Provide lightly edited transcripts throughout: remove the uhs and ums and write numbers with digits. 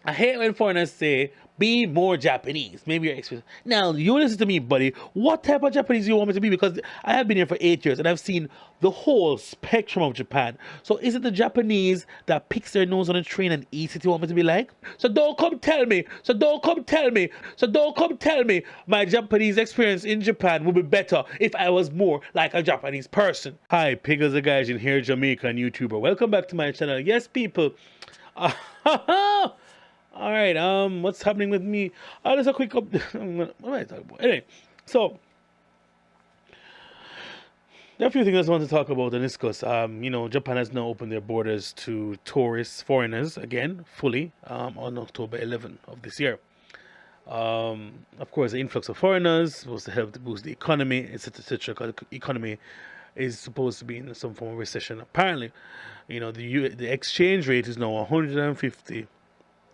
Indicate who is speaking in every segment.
Speaker 1: I hate when foreigners say, be more Japanese. Maybe you're experience. Now, you listen to me, buddy. What type of Japanese do you want me to be? Because I have been here for 8 years and I've seen the whole spectrum of Japan. So is it the Japanese that picks their nose on a train and eats it you want me to be like? So don't come tell me. So don't come tell me. So don't come tell me my Japanese experience in Japan would be better if I was more like a Japanese person. Hi, Piggles the Guys in here, Jamaican YouTuber. Welcome back to my channel. Yes, people. All right, what's happening with me? Just a quick up. What am I talking about? Anyway, so there are a few things I just want to talk about and discuss. Japan has now opened their borders to tourists, foreigners again, fully, on October 11th of this year. Of course, the influx of foreigners supposed to help to boost the economy, etc., etc. Because the economy is supposed to be in some form of recession. Apparently, the exchange rate is now 150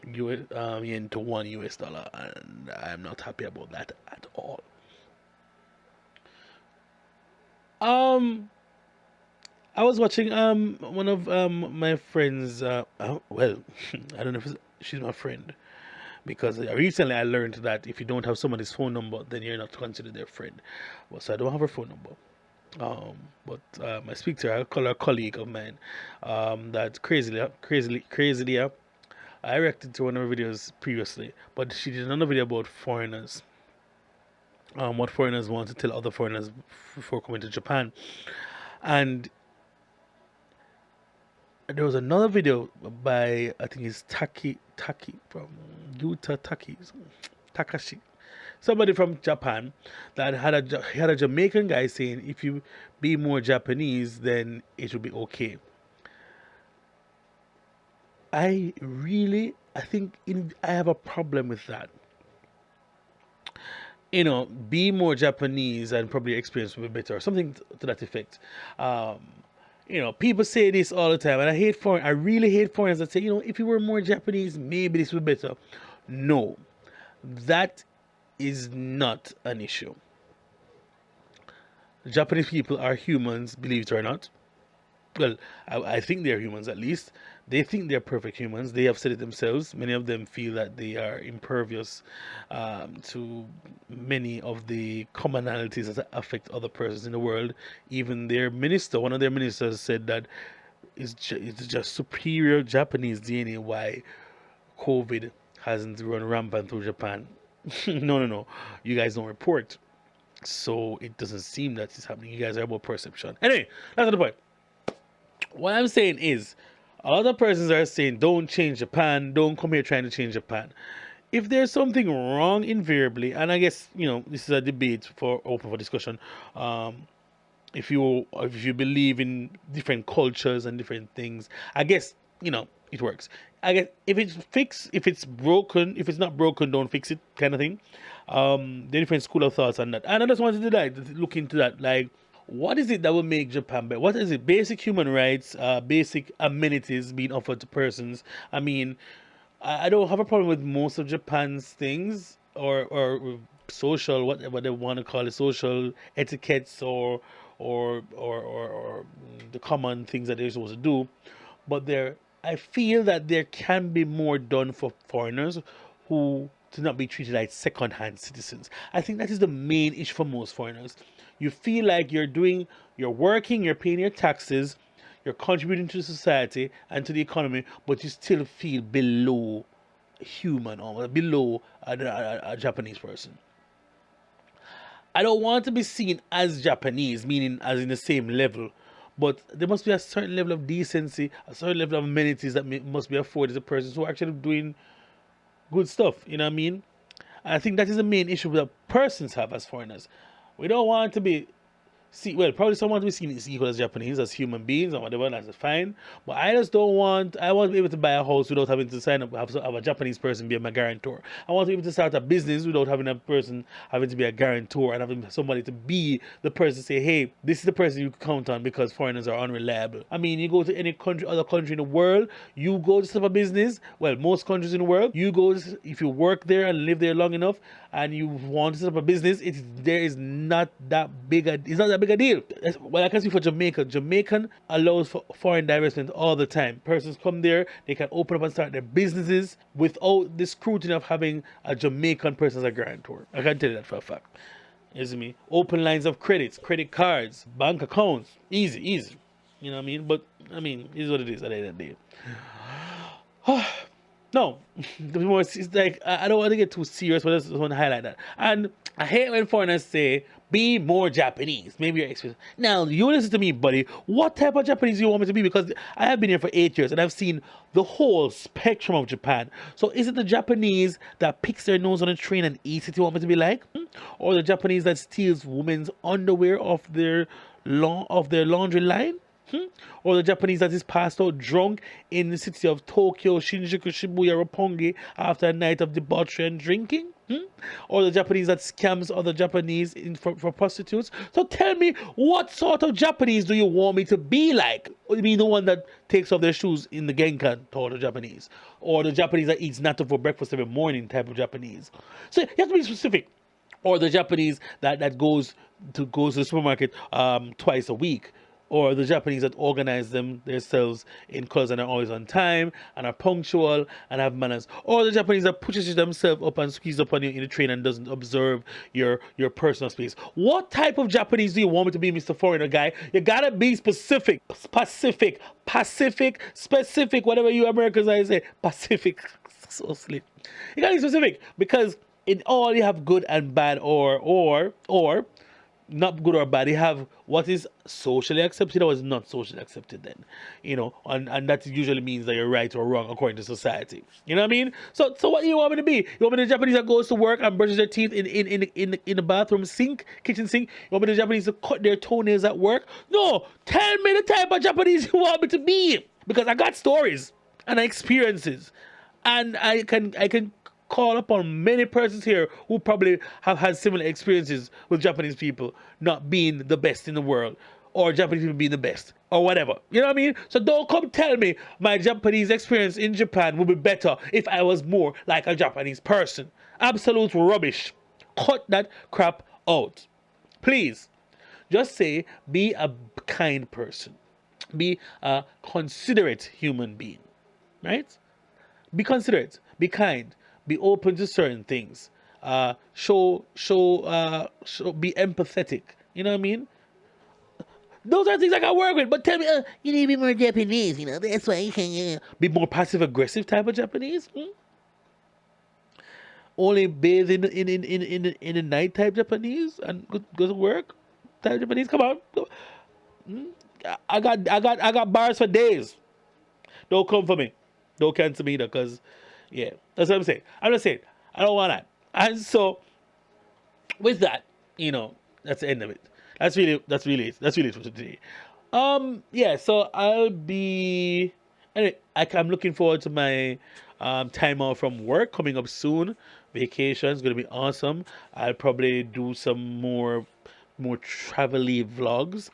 Speaker 1: yen to $1, and I'm not happy about that at all. I was watching one of my friends. Well, I don't know if she's my friend because recently I learned that if you don't have somebody's phone number, then you're not considered their friend. Well, so I don't have her phone number. But I speak to her. I call her a colleague of mine. That crazily. I reacted to one of her videos previously, but she did another video about foreigners. What foreigners want to tell other foreigners before coming to Japan. And there was another video by, I think it's Taki from Utah Takashi. Somebody from Japan that had a Jamaican guy saying if you be more Japanese then it will be okay. I think I have a problem with that. Be more Japanese and probably your experience will be better, or something to that effect. People say this all the time, and I really hate foreigners that say, if you were more Japanese, maybe this would be better. No, that is not an issue. Japanese people are humans, believe it or not. Well, I think they're humans at least. They think they're perfect humans. They have said it themselves. Many of them feel that they are impervious to many of the commonalities that affect other persons in the world. Even one of their ministers said that it's just superior Japanese DNA why COVID hasn't run rampant through Japan. No. You guys don't report. So it doesn't seem that it's happening. You guys are about perception. Anyway, that's not the point. What I'm saying is, other persons are saying, don't change Japan, don't come here trying to change Japan. If there's something wrong invariably, and I guess, this is a debate open for discussion, if you believe in different cultures and different things, I guess, it works. I guess if it's broken, if it's not broken, don't fix it kind of thing. The different school of thoughts on that. And I just wanted to look into that, like, what is it that will make Japan better? What is it? Basic human rights, basic amenities being offered to persons. I mean, I don't have a problem with most of Japan's things or social, whatever they want to call it, social etiquettes or the common things that they're supposed to do. But I feel that there can be more done for foreigners who to not be treated like second-hand citizens. I think that is the main issue for most foreigners. You feel like you're working, you're paying your taxes, you're contributing to society and to the economy, but you still feel below human or below a Japanese person. I don't want to be seen as Japanese, meaning as in the same level, but there must be a certain level of decency, a certain level of amenities that must be afforded to persons who are actually doing good stuff. You know what I mean? I think that is the main issue that persons have as foreigners. We don't want to be probably someone to be seen as equal as Japanese, as human beings, or whatever, that's fine. But I just don't want, I want to be able to buy a house without having to sign up, have a Japanese person be my guarantor. I want to be able to start a business without having a person having to be a guarantor and having somebody to be the person to say, hey, this is the person you can count on because foreigners are unreliable. I mean, you go to any other country in the world, you go to set up a business, well, most countries in the world, if you work there and live there long enough, and you want to set up a business, it's not that big big a deal. Well, I can speak for Jamaica. Jamaican allows for foreign divestment all the time. Persons come there, they can open up and start their businesses without the scrutiny of having a Jamaican person as a guarantor. I can tell you that for a fact. You see me? Open lines of credits, credit cards, bank accounts. Easy, easy. You know what I mean? But, I mean, it is what it is at the end of the day. No, it's like I don't want to get too serious, but I just want to highlight that. And I hate when foreigners say, "Be more Japanese." Maybe you're experience. Now you listen to me, buddy. What type of Japanese do you want me to be? Because I have been here for 8 years and I've seen the whole spectrum of Japan. So is it the Japanese that picks their nose on a train and eats it you want me to be like, or the Japanese that steals women's underwear off their laundry line? Or the Japanese that is passed out drunk in the city of Tokyo, Shinjuku, Shibuya, Roppongi after a night of debauchery and drinking? Or the Japanese that scams other Japanese for prostitutes? So tell me, what sort of Japanese do you want me to be like? You mean the one that takes off their shoes in the Genkan toward the Japanese? Or the Japanese that eats natto for breakfast every morning type of Japanese? So you have to be specific. Or the Japanese that goes to the supermarket twice a week, or the Japanese that organize themselves in clothes and are always on time and are punctual and have manners, or the Japanese that pushes themselves up and squeeze up on you in the train and doesn't observe your personal space. What type of Japanese do you want me to be, Mr. Foreigner Guy? You gotta be specific, whatever you Americans I say, Pacific. So sleep. You gotta be specific because in all you have good and bad, or not good or bad. You have what is socially accepted or is not socially accepted then. And that usually means that you're right or wrong according to society. You know what I mean? So what do you want me to be? You want me to the Japanese that goes to work and brushes their teeth in the bathroom sink, kitchen sink? You want me the Japanese to cut their toenails at work? No, tell me the type of Japanese you want me to be. Because I got stories and experiences. And I can call upon many persons here who probably have had similar experiences with Japanese people not being the best in the world, or Japanese people being the best, or whatever. You know what I mean? So don't come tell me my Japanese experience in Japan would be better if I was more like a Japanese person. Absolute rubbish. Cut that crap out. Please. Just say, be a kind person. Be a considerate human being. Right? Be considerate. Be kind. Be open to certain things. Show, be empathetic. You know what I mean? Those are things I can work with. But tell me, you need to be more Japanese. That's why you can be more passive aggressive type of Japanese. Only bathe in the night type Japanese and go to work type Japanese. Come on, I got bars for days. Don't come for me. Don't cancel me either, because yeah, that's what I'm saying. I'm just saying, I don't want that. And so, with that, that's the end of it. That's really it for today. Yeah. So I'll be. Anyway, I'm looking forward to my time off from work coming up soon. Vacation is gonna be awesome. I'll probably do some more travel-y vlogs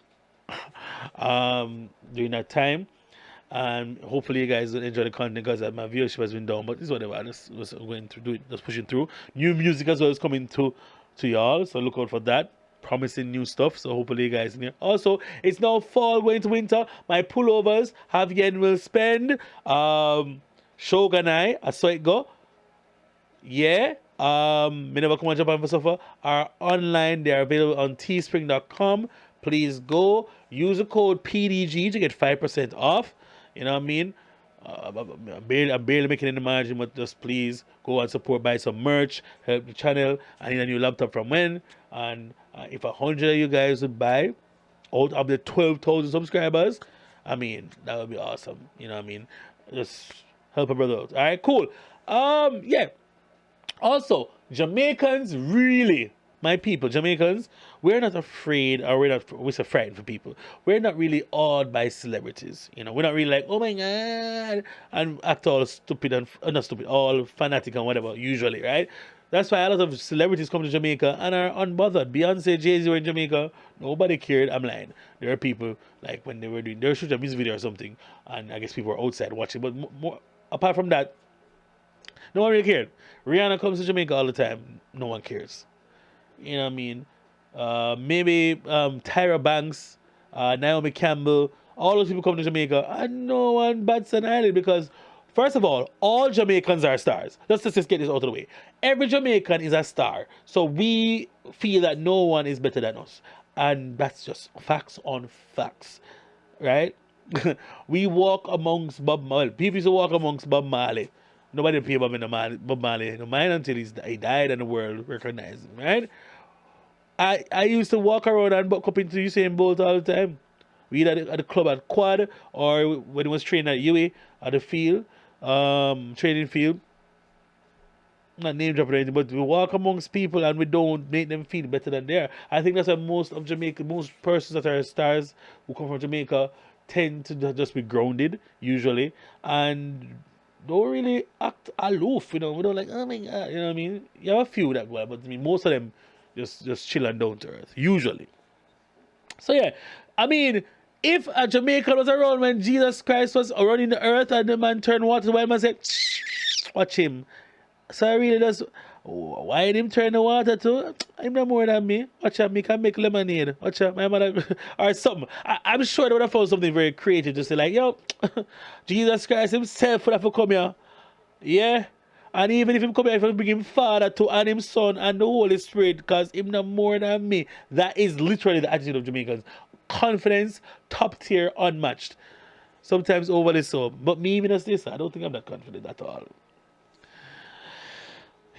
Speaker 1: during that time. And hopefully you guys will enjoy the content, because my viewership has been down, but it's whatever. I just was going to do it, just pushing through. New music as well is coming to y'all, so look out for that. Promising new stuff, so hopefully you guys know. Also, it's now fall going to winter. My pullovers have again will spend. Shogunai, I saw it go. Yeah. Me never come on Japan for suffer. Are online. They are available on teespring.com. Please go use the code PDG to get 5% off. You know what I mean? I'm barely making any margin, but just please go and support, buy some merch, help the channel. I need a new laptop from when. And if 100 of you guys would buy out of the 12,000 subscribers, I mean, that would be awesome. You know what I mean? Just help a brother out. All right, cool. Yeah. Also, Jamaicans, really, my people, Jamaicans, we're not afraid, or we're so frightened for people. We're not really awed by celebrities. We're not really like, oh my God, and act all stupid and, not stupid, all fanatic and whatever, usually, right? That's why a lot of celebrities come to Jamaica and are unbothered. Beyonce, Jay-Z were in Jamaica, nobody cared. I'm lying. There are people, like when they were shooting a music video or something, and I guess people were outside watching, but more apart from that, no one really cared. Rihanna comes to Jamaica all the time. No one cares. You know what I mean? maybe Tyra Banks, Naomi Campbell, all those people come to Jamaica, and no one bats an eyelid because, first of all Jamaicans are stars. Let's just get this out of the way. Every Jamaican is a star, so we feel that no one is better than us, and that's just facts on facts, right? We walk amongst Bob Marley. People used to walk amongst Bob Marley. Nobody paid Bob Marley no mind until he died and the world recognized him, right? I used to walk around and buck up into Usain Bolt all the time. We either at the club at Quad or when he was training at UA at the field, training field. Not name dropping or anything, but we walk amongst people and we don't make them feel better than they are. I think that's why most of Jamaica, most persons that are stars who come from Jamaica tend to just be grounded usually and don't really act aloof. We don't like, oh my god, you know what I mean? You have a few that go, but I mean most of them just chill and down to earth usually. So yeah, I mean, if a Jamaican was around when Jesus Christ was running the earth and the man turned water to wine, man said, watch him. So I really just why him turn the water to? I'm no more than me. Watch out, me can make lemonade. Watch out, my mother or something. I'm sure they would have found something very creative to say like, yo, Jesus Christ himself would have to come here. Yeah. And even if him come here, if I bring him Father to and him Son and the Holy Spirit, because him no more than me. That is literally the attitude of Jamaicans. Confidence, top tier, unmatched. Sometimes overly so. But me even as this, I don't think I'm that confident at all.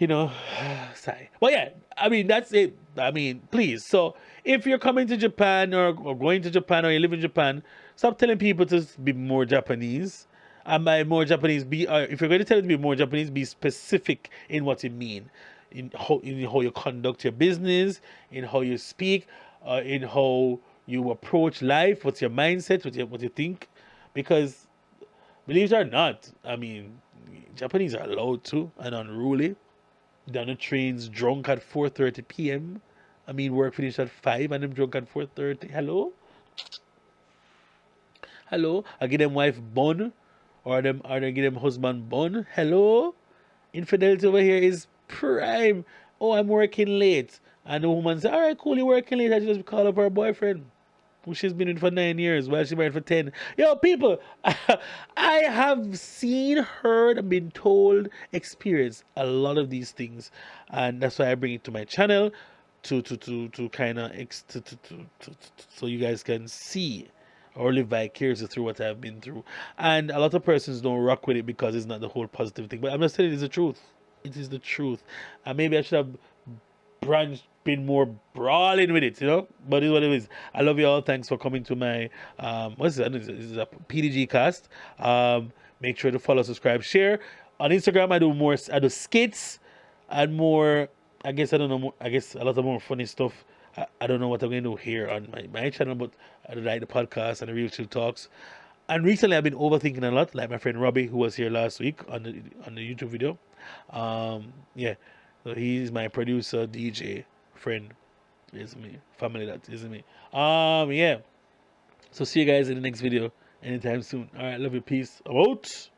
Speaker 1: you know, sigh. Well, yeah, I mean, that's it. I mean, please. So, if you're coming to Japan or going to Japan or you live in Japan, stop telling people to be more Japanese. And by more Japanese, if you're going to tell them to be more Japanese, be specific in what you mean, in how you conduct your business, in how you speak, in how you approach life. What's your mindset? What you think? Because believe it or not, I mean, Japanese are loud too and unruly. Down the trains drunk at 4:30 p.m. I mean, work finished at 5 and them drunk at 4:30. Hello? Hello? I give them wife bun or they give them husband bun. Hello? Infidelity over here is prime. Oh, I'm working late. And the woman says, all right, cool, you're working late. I just call up her boyfriend who she's been with for 9 years while she married for 10. Yo, people, I have seen, heard, and been told, experienced a lot of these things. And that's why I bring it to my channel to kind of, so you guys can see or live vicariously through what I've been through. And a lot of persons don't rock with it because it's not the whole positive thing. But I'm just telling you, it's the truth. It is the truth. And maybe I should have branch been more brawling with it, But it's what it is. I love you all. Thanks for coming to my what's it? This is a Pdgcast. Make sure to follow, subscribe, share. On Instagram I do skits and more. I guess I don't know more, I guess a lot of more funny stuff. I don't know what I'm going to do here on my channel, but I do like the podcast and the real chill talks. And recently I've been overthinking a lot, like my friend Robbie, who was here last week on the YouTube video. Yeah. So he's my producer, DJ, friend. Is me. Family, that is me. Yeah. So see you guys in the next video anytime soon. Alright, love you, peace. I'm out.